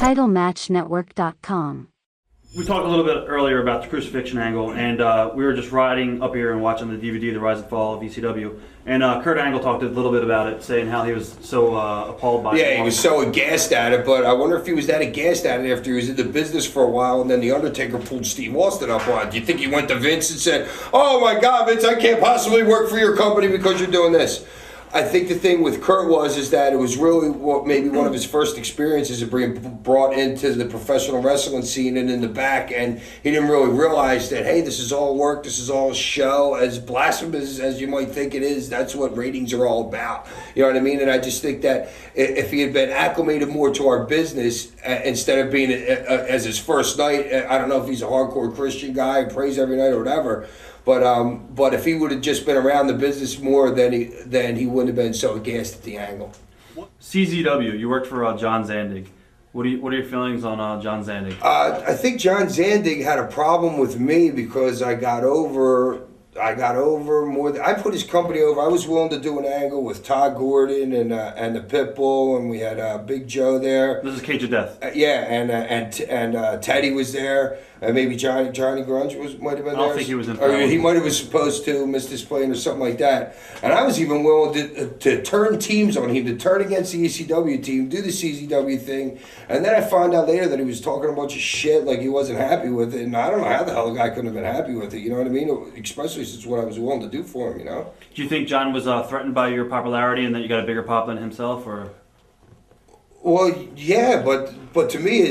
TitleMatchNetwork.com. We talked a little bit earlier about the crucifixion angle, and we were just riding up here and watching the DVD, The Rise and Fall of ECW, and Kurt Angle talked a little bit about it, saying how he was so appalled by it. Yeah, he was so aghast at it, but I wonder if he was that aghast at it after he was in the business for a while, and then The Undertaker pulled Steve Austin up on it. Do you think he went to Vince and said, "Oh my God, Vince, I can't possibly work for your company because you're doing this"? I think the thing with Kurt is that it was really what maybe one of his first experiences of being brought into the professional wrestling scene and in the back, and he didn't really realize that, hey, this is all work, this is all a show. As blasphemous as you might think it is, that's what ratings are all about. You know what I mean? And I just think that if he had been acclimated more to our business instead of being as his first night, I don't know if he's a hardcore Christian guy, prays every night or whatever. But if he would have just been around the business more, then he wouldn't have been so aghast at the angle. CZW, you worked for John Zandig. What are your feelings on John Zandig? I think John Zandig had a problem with me because I got over more. I put his company over. I was willing to do an angle with Todd Gordon and the Pitbull, and we had Big Joe there. This is Cage of Death. Yeah, and Teddy was there. And maybe Johnny Grunge might have been there. I don't think he was in. Or he might have been supposed to miss this plane or something like that. And I was even willing to turn teams on him, to turn against the ECW team, do the CZW thing. And then I found out later that he was talking a bunch of shit, like he wasn't happy with it. And I don't know how the hell the guy couldn't have been happy with it. You know what I mean? Especially since what I was willing to do for him. You know. Do you think John was threatened by your popularity and that you got a bigger pop than himself, or? Well, yeah, but to me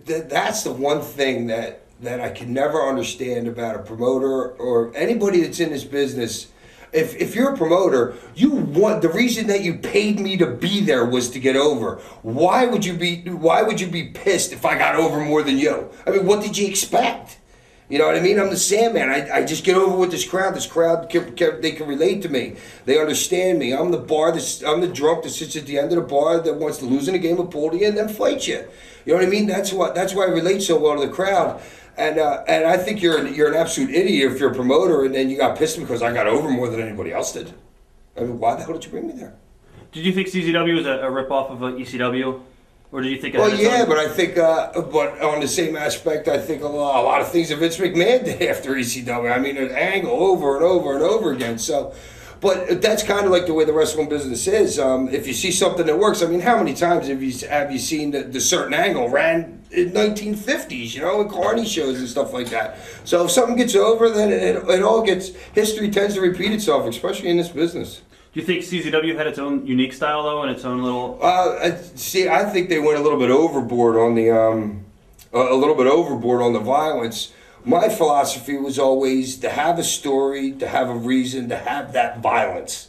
that's the one thing that I can never understand about a promoter or anybody that's in this business. If you're a promoter, the reason that you paid me to be there was to get over. Why would you be pissed if I got over more than you? I mean, what did you expect? You know what I mean? I'm the Sandman. I just get over with this crowd. This crowd, they can relate to me. They understand me. I'm the drunk that sits at the end of the bar that wants to lose in a game of pool to you and then fight you. You know what I mean? That's why I relate so well to the crowd. And I think you're an absolute idiot if you're a promoter and then you got pissed because I got over more than anybody else did. I mean, why the hell did you bring me there? Did you think CZW was a rip-off of ECW? Or did you think? Well, yeah, but I think, but on the same aspect, I think a lot of things that Vince McMahon did after ECW. I mean, an angle over and over and over again. So, but that's kind of like the way the wrestling business is. If you see something that works, I mean, how many times have you seen the certain angle ran in 1950s? You know, in Carney shows and stuff like that. So if something gets over, then it all gets. History tends to repeat itself, especially in this business. Do you think CZW had its own unique style though, and its own little? See, I think they went a little bit overboard on the violence. My philosophy was always to have a story, to have a reason, to have that violence.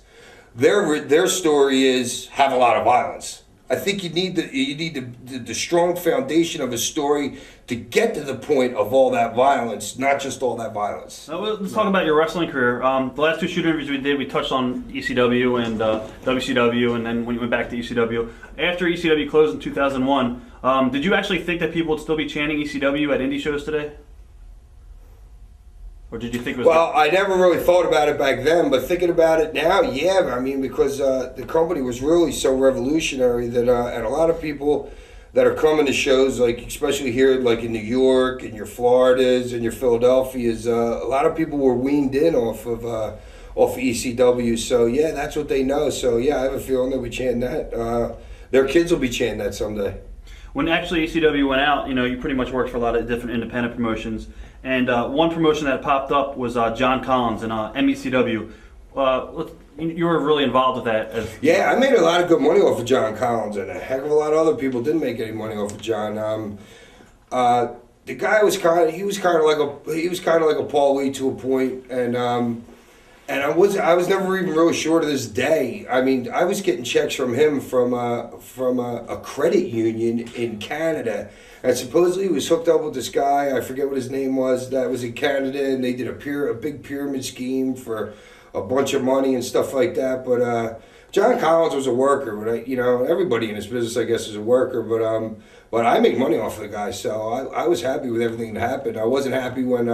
Their story is have a lot of violence. I think you need the strong foundation of a story to get to the point of all that violence, not just all that violence. Let's talk about your wrestling career. The last two shoot interviews we did, we touched on ECW and WCW, and then when you went back to ECW. After ECW closed in 2001, did you actually think that people would still be chanting ECW at indie shows today? Or did you think it was... Well, I never really thought about it back then, but thinking about it now, yeah. I mean, because the company was really so revolutionary that and a lot of people that are coming to shows, like especially here, like in New York and your Floridas and your Philadelphias, a lot of people were weaned in off of ECW. So yeah, that's what they know. So yeah, I have a feeling they'll be chanting that. Their kids will be chanting that someday. When actually ECW went out, you know, you pretty much worked for a lot of different independent promotions. And one promotion that popped up was John Collins and MECW. You were really involved with that. Yeah, I made a lot of good money off of John Collins, and a heck of a lot of other people didn't make any money off of John. The guy was kind of like a Paul Lee to a point, and I was never even really sure to this day. I mean, I was getting checks from him from a credit union in Canada. And supposedly he was hooked up with this guy, I forget what his name was, that was in Canada, and they did a big pyramid scheme for a bunch of money and stuff like that. But John Collins was a worker, but everybody in this business, I guess, is a worker. But I make money off of the guy, so I was happy with everything that happened. I wasn't happy when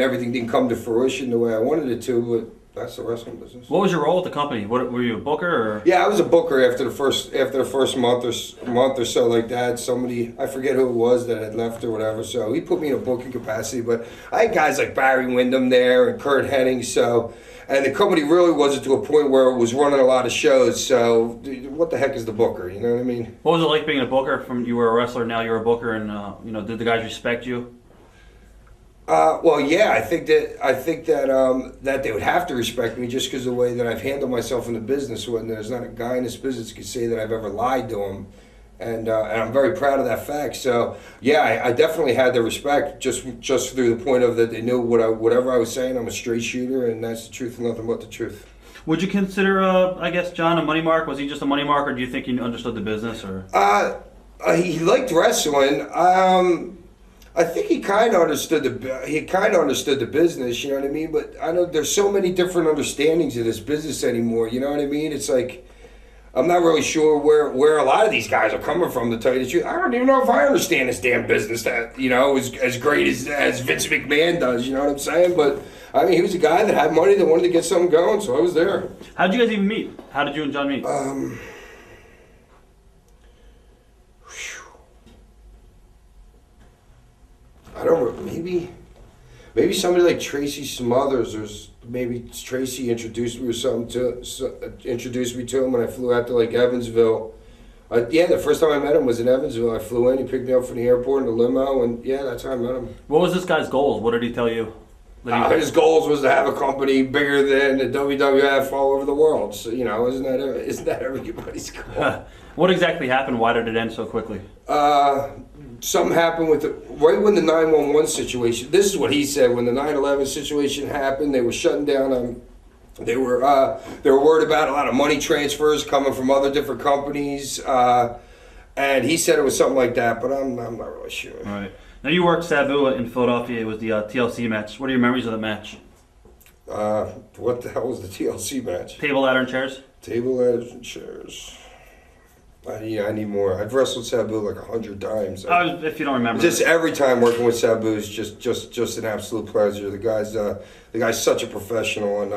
everything didn't come to fruition the way I wanted it to, That's the wrestling business. What was your role at the company? What, were you a booker or? Yeah, I was a booker after the first month or so like that. Somebody, I forget who it was that had left or whatever. So he put me in a booking capacity. But I had guys like Barry Windham there and Kurt Hennig. So, and the company really wasn't to a point where it was running a lot of shows. So what the heck is the booker? You know what I mean? What was it like being a booker? From you were a wrestler, now you're a booker, and you know, did the guys respect you? Well, yeah, I think that that they would have to respect me just because of the way that I've handled myself in the business. When there's not a guy in this business who could say that I've ever lied to him, and I'm very proud of that fact. So yeah, I definitely had their respect just through the point of that they knew whatever I was saying. I'm a straight shooter, and that's the truth and nothing but the truth. Would you consider, I guess, John a money mark? Was he just a money mark, or do you think he understood the business? Or he liked wrestling. I think he kind of understood the business, you know what I mean? But I know there's so many different understandings of this business anymore, you know what I mean? It's like I'm not really sure where a lot of these guys are coming from, to tell you the truth. I don't even know if I understand this damn business that, you know, as great as Vince McMahon does, you know what I'm saying? But I mean, he was a guy that had money that wanted to get something going, so I was there. How did you guys even meet? How did you and John meet? I don't. Maybe somebody like Tracy Smothers, or maybe Tracy introduced me to him when I flew out to like Evansville. Yeah, the first time I met him was in Evansville. I flew in, he picked me up from the airport in a limo, and yeah, that's how I met him. What was this guy's goals? What did he tell you? His goals was to have a company bigger than the WWF all over the world. So you know, isn't that everybody's goal? What exactly happened? Why did it end so quickly? Something happened right when the 911 situation. This is what he said. When the 9/11 situation happened, they were shutting down. They were worried about a lot of money transfers coming from other different companies, and he said it was something like that. But I'm not really sure. All right. Now you worked Sabu in Philadelphia. It was the TLC match. What are your memories of the match? What the hell was the TLC match? Table, ladder, and chairs. Table, ladders, and chairs. I need more. I've wrestled Sabu like 100 times. If you don't remember. Just every time working with Sabu is just an absolute pleasure. The guy's such a professional, and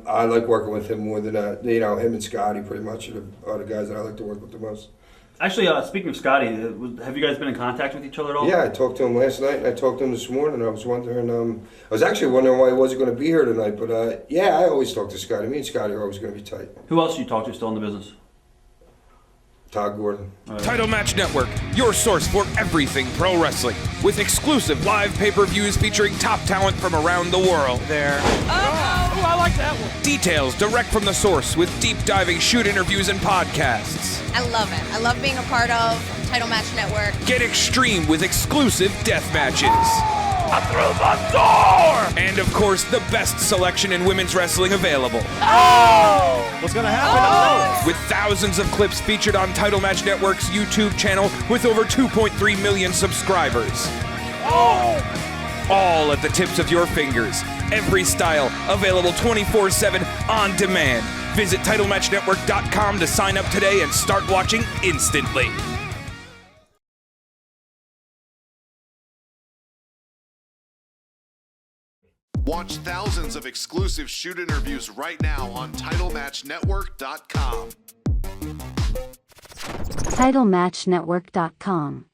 I like working with him more than you know, him and Scotty pretty much are the guys that I like to work with the most. Actually, speaking of Scotty, have you guys been in contact with each other at all? Yeah, I talked to him last night, and I talked to him this morning. I was wondering, I was actually wondering why he wasn't going to be here tonight, but yeah, I always talk to Scotty. Me and Scotty are always going to be tight. Who else do you talk to still in the business? Todd Gordon. Right. Title Match Network, your source for everything pro wrestling, with exclusive live pay-per-views featuring top talent from around the world. There. Oh, I like that one. Details direct from the source with deep diving shoot interviews and podcasts. I love it. I love being a part of Title Match Network. Get extreme with exclusive death matches. I threw the door! And of course, the best selection in women's wrestling available. Oh! What's gonna happen? Oh! With thousands of clips featured on Title Match Network's YouTube channel with over 2.3 million subscribers. Oh! All at the tips of your fingers. Every style available 24/7 on demand. Visit TitleMatchNetwork.com to sign up today and start watching instantly. Watch thousands of exclusive shoot interviews right now on TitleMatchNetwork.com. TitleMatchNetwork.com